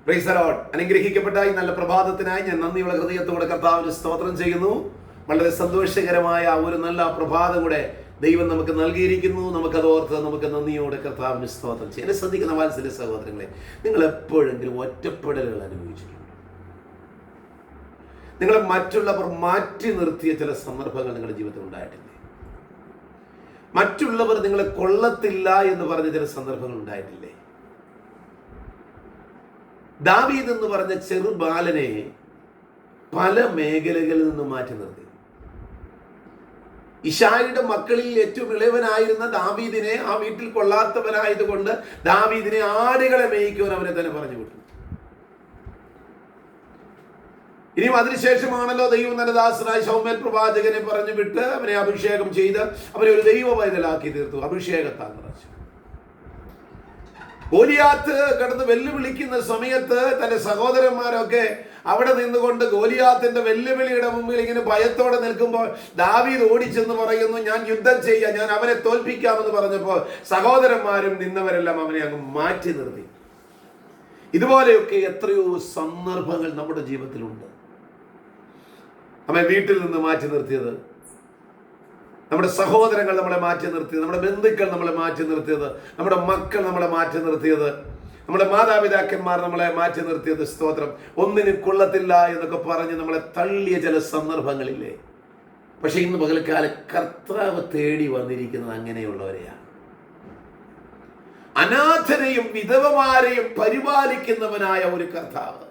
Praise the Lord. അനുഗ്രഹിക്കപ്പെട്ട ഈ നല്ല പ്രഭാതത്തിനായി ഞാൻ നന്ദിയുള്ള ഹൃദയത്തോടെ കർത്താവിന് സ്തോത്രം ചെയ്യുന്നു. വളരെ സന്തോഷകരമായ ഒരു നല്ല പ്രഭാതം കൂടെ ദൈവം നമുക്ക് നൽകിയിരിക്കുന്നു. നമുക്കത് ഓർത്ത് നമുക്ക് നന്ദിയോടെ കർത്താവിന് സ്തോത്രം ചെയ്യാം. എന്നെ ശ്രദ്ധിക്കുന്ന വാത്സല്യ സഹോദരങ്ങളെ, നിങ്ങൾ എപ്പോഴെങ്കിലും ഒറ്റപ്പെടലുകൾ അനുഭവിച്ചിട്ടുണ്ട്? നിങ്ങളെ മറ്റുള്ളവർ മാറ്റി നിർത്തിയ ചില സന്ദർഭങ്ങൾ നിങ്ങളുടെ ജീവിതത്തിൽ ഉണ്ടായിട്ടില്ലേ? മറ്റുള്ളവർ നിങ്ങളെ കൊള്ളത്തില്ല എന്ന് പറഞ്ഞ ചില സന്ദർഭങ്ങൾ ഉണ്ടായിട്ടില്ലേ? ദാവീദ് എന്ന് പറഞ്ഞ ചെറുബാലനെ പല മേഖലകളിൽ നിന്ന് മാറ്റി നിർത്തി. ഇശായിയുടെ മക്കളിൽ ഏറ്റവും ഇളയവനായിരുന്ന ദാവീദിനെ ആ വീട്ടിൽ കൊള്ളാത്തവനായതുകൊണ്ട് ദാവീദിനെ ആടുകളെ മേയിക്കുവാൻ അവനെ തന്നെ പറഞ്ഞു വിട്ടു. ഇനിയും അതിനുശേഷമാണല്ലോ ദൈവം തന്റെ ദാസനായ ശമൂവേൽ പ്രവാചകനെ പറഞ്ഞു വിട്ട് അവനെ അഭിഷേകം ചെയ്ത് അവനെ ഒരു ദൈവ പൈതലാക്കി തീർത്തു. അഭിഷേകത്താൽ നിറച്ചു. ഗോലിയാത്ത് കടന്ന് വെല്ലുവിളിക്കുന്ന സമയത്ത് തന്റെ സഹോദരന്മാരൊക്കെ അവിടെ നിന്നുകൊണ്ട് ഗോലിയാത്തിന്റെ വെല്ലുവിളിയുടെ മുമ്പിൽ ഇങ്ങനെ ഭയത്തോടെ നിൽക്കുമ്പോൾ ദാവീദ് ഓടിച്ചെന്ന് പറയുന്നു, ഞാൻ യുദ്ധം ചെയ്യാം, ഞാൻ അവനെ തോൽപ്പിക്കാമെന്ന് പറഞ്ഞപ്പോൾ സഹോദരന്മാരും നിന്നവരെല്ലാം അവനെ അങ്ങ് മാറ്റി നിർത്തി. ഇതുപോലെയൊക്കെ എത്രയോ സന്ദർഭങ്ങൾ നമ്മുടെ ജീവിതത്തിലുണ്ട്. നമ്മെ വീട്ടിൽ നിന്ന് മാറ്റി നിർത്തിയത്, നമ്മുടെ സഹോദരങ്ങൾ നമ്മളെ മാറ്റി നിർത്തിയത്, നമ്മുടെ ബന്ധുക്കൾ നമ്മളെ മാറ്റി നിർത്തിയത്, നമ്മുടെ മക്കൾ നമ്മളെ മാറ്റി നിർത്തിയത്, നമ്മുടെ മാതാപിതാക്കന്മാർ നമ്മളെ മാറ്റി നിർത്തിയത്, സ്തോത്രം, ഒന്നിനും കൊള്ളത്തില്ല എന്നൊക്കെ പറഞ്ഞ് നമ്മളെ തള്ളിയ ചില സന്ദർഭങ്ങളില്ലേ? പക്ഷെ ഇന്ന് പകൽക്കാലം കർത്താവ് തേടി വന്നിരിക്കുന്നത് അങ്ങനെയുള്ളവരെയാണ്. അനാഥരെയും വിധവമാരെയും പരിപാലിക്കുന്നവനായ ഒരു കർത്താവ്.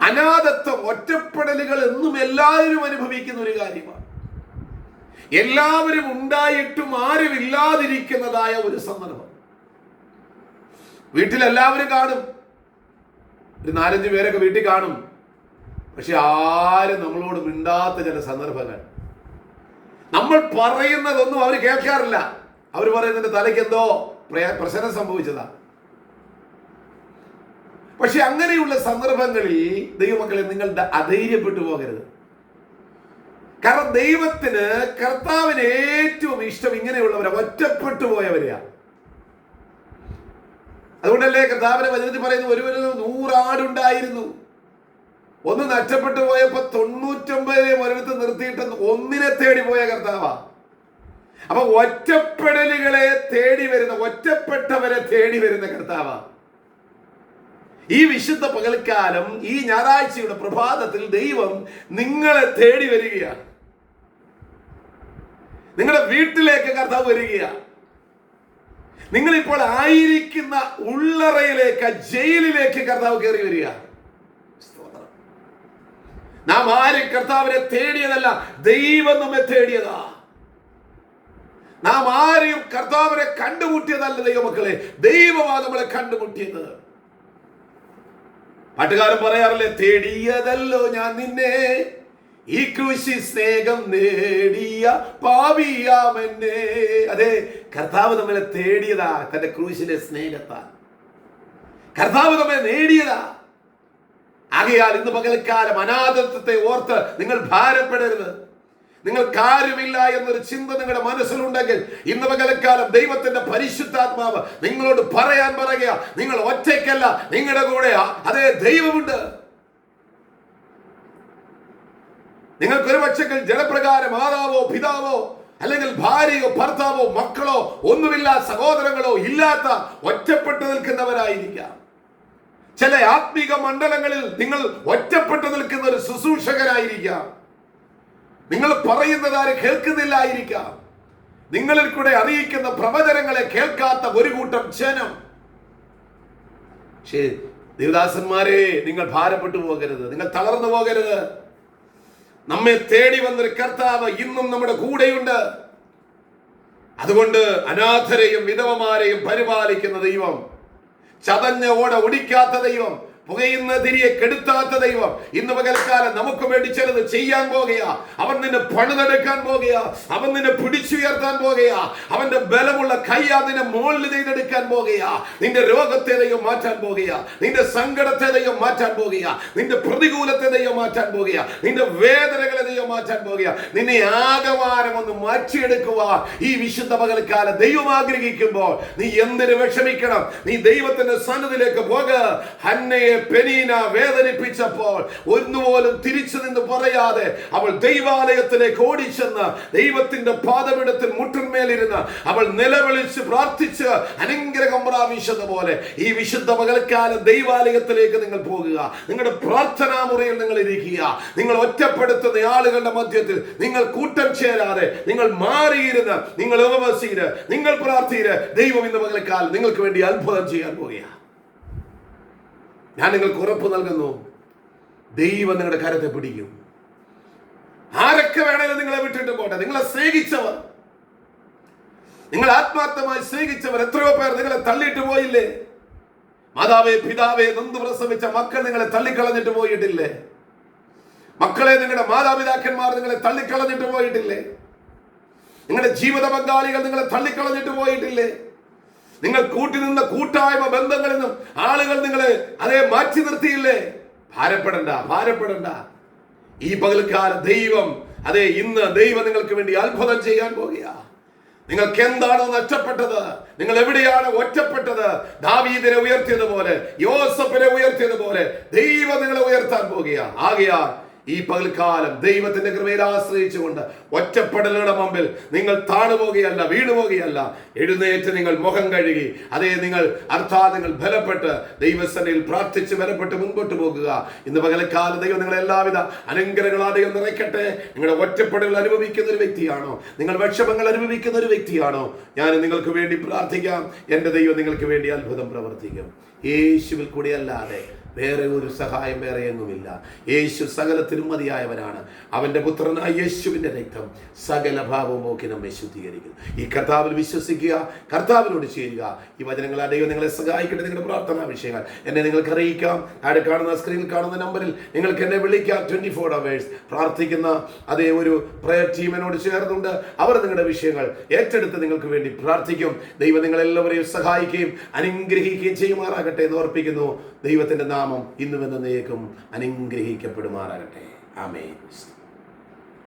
അനാഥത്വം, ഒറ്റപ്പെടലുകൾ എന്നും എല്ലാവരും അനുഭവിക്കുന്ന ഒരു കാര്യമാണ്. എല്ലാവരും ഉണ്ടായിട്ടും ആരും ഇല്ലാതിരിക്കുന്നതായ ഒരു സന്ദർഭം. വീട്ടിൽ എല്ലാവരും കാണും, ഒരു 4-5 പേരൊക്കെ വീട്ടിൽ കാണും. പക്ഷെ ആരും നമ്മളോട് മിണ്ടാത്ത ചില സന്ദർഭങ്ങൾ. നമ്മൾ പറയുന്നതൊന്നും അവർ കേൾക്കാറില്ല. അവർ പറയുന്നതിന്റെ തലയ്ക്ക് എന്തോ പ്രശ്നം സംഭവിച്ചതാ. പക്ഷെ അങ്ങനെയുള്ള സന്ദർഭങ്ങളിൽ ദൈവമക്കളെ, നിങ്ങൾ അധൈര്യപ്പെട്ടു പോകരുത്. കാരണം ദൈവത്തിന്, കർത്താവിന് ഏറ്റവും ഇഷ്ടം ഇങ്ങനെയുള്ളവരാ, ഒറ്റപ്പെട്ടു പോയവരെയാ. അതുകൊണ്ടല്ലേ കർത്താവിന്റെ വചനത്തിൽ പറയുന്നത്, ഒരുവന് 100 ആടുണ്ടായിരുന്നു, ഒന്ന് നഷ്ടപ്പെട്ടു പോയപ്പോ 99 ഒരിടത്ത് നിർത്തിയിട്ട് ഒന്നിനെ തേടി പോയ കർത്താവാ. അപ്പൊ ഒറ്റപ്പെടലുകളെ തേടി വരുന്ന, ഒറ്റപ്പെട്ടവരെ തേടി വരുന്ന കർത്താവാ. ഈ വിശുദ്ധ പകൽക്കാലം, ഈ ഞായറാഴ്ചയുടെ പ്രഭാതത്തിൽ ദൈവം നിങ്ങളെ തേടി വരികയാണ്. നിങ്ങളുടെ വീട്ടിലേക്ക് കർത്താവ് വരികയാണ്. നിങ്ങളിപ്പോൾ ആയിരിക്കുന്ന ഉള്ളറയിലേക്ക്, ജയിലിലേക്ക് കർത്താവ് കയറി വരിക. നാം ആരും കർത്താവിനെ തേടിയതല്ല, ദൈവം നമ്മെ തേടിയതാ. നാം ആരെയും കർത്താവിനെ കണ്ടുമുട്ടിയതല്ല ദൈവമക്കളെ, ദൈവമാ നമ്മളെ കണ്ടുമുട്ടിയത്. പാട്ടുകാരൻ പറയാറില്ലേ, തേടിയതല്ലോ ഞാൻ നിന്നെ, ഈ ക്രൂശി സ്നേഹം നേടിയ പാപിയാമെന്നെ. അതെ, കർത്താവ് നമ്മളെ തേടിയതാ. തന്റെ ക്രൂശിലെ സ്നേഹത്താൽ കർത്താവ് നമ്മെ നേടിയതാ. ആകയാൽ ഇന്ന് പകൽക്കാലം അനാഥത്വത്തെ ഓർത്ത് നിങ്ങൾ ഭാരപ്പെടരുത്. നിങ്ങൾ കാര്യമില്ല എന്നൊരു ചിന്ത നിങ്ങളുടെ മനസ്സിലുണ്ടെങ്കിൽ ഇന്ന് പകൽക്കാലം ദൈവത്തിന്റെ പരിശുദ്ധാത്മാവ് നിങ്ങളോട് പറയാൻ പറയുക, നിങ്ങൾ ഒറ്റയ്ക്കല്ല, നിങ്ങളുടെ കൂടെ അതേ ദൈവമുണ്ട്. നിങ്ങൾക്കൊരു പക്ഷേ ജനപ്രകാരം മാതാവോ പിതാവോ അല്ലെങ്കിൽ ഭാര്യയോ ഭർത്താവോ മക്കളോ ഒന്നുമില്ല, സഹോദരങ്ങളോ ഇല്ലാത്ത ഒറ്റപ്പെട്ടു നിൽക്കുന്നവരായിരിക്കാം. ചില ആത്മീക മണ്ഡലങ്ങളിൽ നിങ്ങൾ ഒറ്റപ്പെട്ടു നിൽക്കുന്ന ഒരു ശുശ്രൂഷകരായിരിക്കാം. നിങ്ങൾ പറയുന്നത് ആരും കേൾക്കുന്നില്ലായിരിക്കാം. നിങ്ങളിൽ കൂടെ അറിയിക്കുന്ന പ്രവചനങ്ങളെ കേൾക്കാത്ത ഒരു കൂട്ടം ജനം. പക്ഷേ ദേവദാസന്മാരെ, നിങ്ങൾ ഭാരപ്പെട്ടു പോകരുത്, നിങ്ങൾ തളർന്നു പോകരുത്. നമ്മെ തേടി വന്നൊരു കർത്താവ് ഇന്നും നമ്മുടെ കൂടെയുണ്ട്. അതുകൊണ്ട് അനാഥരെയും വിധവമാരെയും പരിപാലിക്കുന്ന ദൈവം, ചതഞ്ഞ ഓട ഒടിക്കാത്ത ദൈവം, പുകയുന്ന തിരിയെ കെടുത്താത്ത ദൈവം ഇന്ന് പകൽക്കാലം നമുക്ക് വേണ്ടി ചിലത് ചെയ്യാൻ പോകുകയാ. അവൻ നിന്നെ പണിതെടുക്കാൻ പോകുകയാ. അവൻ നിന്നെ പിടിച്ചുയർത്താൻ പോകുകയാ. അവന്റെ ബലമുള്ള കൈയാ നിന്നെ മോളിൽ ചെയ്തെടുക്കാൻ പോകുകയാ. നിന്റെ രോഗത്തെ ദൈവം മാറ്റാൻ പോകുകയാ. നിന്റെ സങ്കടത്തെ ദൈവം മാറ്റാൻ പോകുകയാ. നിന്റെ പ്രതികൂലത്തെ ദൈവം മാറ്റാൻ പോകുകയാ. നിന്റെ വേദനകളെ ദൈവം മാറ്റാൻ പോകുകയാ. നിന്നെ ആകമാനം ഒന്ന് മാറ്റിയെടുക്കുക ഈ വിശുദ്ധ പകൽക്കാലം ദൈവം ആഗ്രഹിക്കുമ്പോൾ നീ എന്തിനു വിഷമിക്കണം? നീ ദൈവത്തിന്റെ സന്നിധിയിലേക്ക് പോക. ഹന്നയെ പെനീന വേദനിപ്പിച്ചപ്പോൾ ഒന്നുപോലും തിരിച്ചു നിന്ന് പറയാതെ അവൾ ദൈവാലയത്തിലേക്ക് ഓടിച്ചെന്ന് ദൈവത്തിന്റെ പാദപീഠത്തിൽ മുട്ടിന്മേലിരുന്ന് അവൾ നിലവിളിച്ച് പ്രാർത്ഥിച്ച് അനുഗ്രഹം പ്രാപിച്ചതുപോലെ ഈ വിശുദ്ധ പകൽക്കാലം ദൈവാലയത്തിലേക്ക് നിങ്ങൾ പോകുക. നിങ്ങളുടെ പ്രാർത്ഥനാ മുറിയിൽ നിങ്ങൾ ഇരിക്കുക. നിങ്ങൾ ഒറ്റപ്പെടുത്തുന്ന ആളുകളുടെ മധ്യത്തിൽ നിങ്ങൾ കൂട്ടം ചേരാതെ നിങ്ങൾ മാറിയിരുന്ന് നിങ്ങൾ ഉപവസിച്ച് നിങ്ങൾ പ്രാർത്ഥിച്ച് ദൈവം ഇന്ന് പകൽക്കാലം നിങ്ങൾക്ക് വേണ്ടി അത്ഭുതം ചെയ്യാൻ പോകുകയാണ്. ഞാൻ നിങ്ങൾക്ക് ഉറപ്പ് നൽകുന്നു, ദൈവം നിങ്ങളുടെ കരത്തെ പിടിക്കും. ആരൊക്കെ വേണേലും നിങ്ങളെ വിട്ടിട്ട് പോട്ടെ. നിങ്ങളെ സ്നേഹിച്ചവർ, നിങ്ങൾ ആത്മാർത്ഥമായി സ്നേഹിച്ചവർ എത്രയോ പേർ നിങ്ങളെ തള്ളിയിട്ട് പോയില്ലേ? മാതാവേ പിതാവേ നൊന്ത് പ്രസവിച്ച മക്കൾ നിങ്ങളെ തള്ളിക്കളഞ്ഞിട്ട് പോയിട്ടില്ലേ? മക്കളെ, നിങ്ങളുടെ മാതാപിതാക്കന്മാർ നിങ്ങളെ തള്ളിക്കളഞ്ഞിട്ട് പോയിട്ടില്ലേ? നിങ്ങളുടെ ജീവിത പങ്കാളികൾ നിങ്ങളെ തള്ളിക്കളഞ്ഞിട്ട് പോയിട്ടില്ലേ? നിങ്ങൾ കൂട്ടിനിന്ന കൂട്ടായ്മ ബന്ധങ്ങളിൽ നിന്നും ആളുകൾ നിങ്ങളെ മാറ്റി നിർത്തിയില്ലേ? ഭാരപ്പെടണ്ട. ഈ പകൽക്കാലം ദൈവം ഇന്ന് ദൈവം നിങ്ങൾക്ക് വേണ്ടി അത്ഭുതം ചെയ്യാൻ പോകുകയാ. നിങ്ങൾക്ക് എന്താണോ നഷ്ടപ്പെട്ടത്, നിങ്ങൾ എവിടെയാണ് ഒറ്റപ്പെട്ടത്, ദാവീദിനെ ഉയർത്തിയതുപോലെ യോസേഫിനെ ഉയർത്തിയതുപോലെ ദൈവം നിങ്ങളെ ഉയർത്താൻ പോകുകയാ. ആകയാൽ ഈ പകൽക്കാലം ദൈവത്തിന്റെ കൃപയിൽ ആശ്രയിച്ചുകൊണ്ട് ഒറ്റപ്പെടലുടെ മുമ്പിൽ നിങ്ങൾ താണുപോകുകയല്ല, വീണുപോകുകയല്ല. എഴുന്നേറ്റ് നിങ്ങൾ മുഖം കഴുകി നിങ്ങൾ നിങ്ങൾ ബലപ്പെട്ട് ദൈവസന്നിധിയിൽ പ്രാർത്ഥിച്ച് ബലപ്പെട്ട് മുൻപോട്ട് പോകുക. ഇന്ന് പകൽക്കാലം ദൈവം നിങ്ങളെ എല്ലാവിധ അനുഗ്രഹങ്ങളാതെയും നിറയ്ക്കട്ടെ. നിങ്ങളുടെ ഒറ്റപ്പെടലുകൾ അനുഭവിക്കുന്ന ഒരു വ്യക്തിയാണോ? നിങ്ങൾ വിഷമങ്ങൾ അനുഭവിക്കുന്ന ഒരു വ്യക്തിയാണോ? ഞാൻ നിങ്ങൾക്ക് വേണ്ടി പ്രാർത്ഥിക്കാം. എൻ്റെ ദൈവം നിങ്ങൾക്ക് വേണ്ടി അത്ഭുതം പ്രവർത്തിക്കും. യേശുവിൽ കൂടി അല്ലാതെ വേറെ ഒരു സഹായം വേറെ എങ്ങുമില്ല. യേശു സകലത്തിനും മതിയായവനാണ്. അവന്റെ പുത്രനായ യേശുവിന്റെ രക്തം സകല ഭാവവും നോക്കി നമ്മെ ശുദ്ധീകരിക്കും. ഈ കർത്താവിൽ വിശ്വസിക്കുക, കർത്താവിനോട് ചേരുക. ഈ വചനങ്ങൾ ദൈവം നിങ്ങളെ സഹായിക്കട്ടെ. നിങ്ങളുടെ പ്രാർത്ഥനാ വിഷയങ്ങൾ എന്നെ നിങ്ങൾക്ക് അറിയിക്കാം. അവിടെ കാണുന്ന സ്ക്രീനിൽ കാണുന്ന നമ്പറിൽ നിങ്ങൾക്ക് എന്നെ വിളിക്കാം. 24 hours പ്രാർത്ഥിക്കുന്ന ഒരു പ്രയർ ടീമിനോട് ചേർന്നുണ്ട്. അവർ നിങ്ങളുടെ വിഷയങ്ങൾ ഏറ്റെടുത്ത് നിങ്ങൾക്ക് വേണ്ടി പ്രാർത്ഥിക്കും. ദൈവം നിങ്ങളെല്ലാവരെയും സഹായിക്കുകയും അനുഗ്രഹിക്കുകയും ചെയ്യുമാറാകട്ടെ എന്ന് ഓർപ്പിക്കുന്നു. ദൈവത്തിന്റെ നാമം ഇന്നും എന്നേക്കും അനുഗ്രഹിക്കപ്പെടുമാറാകട്ടെ. ആമേൻ.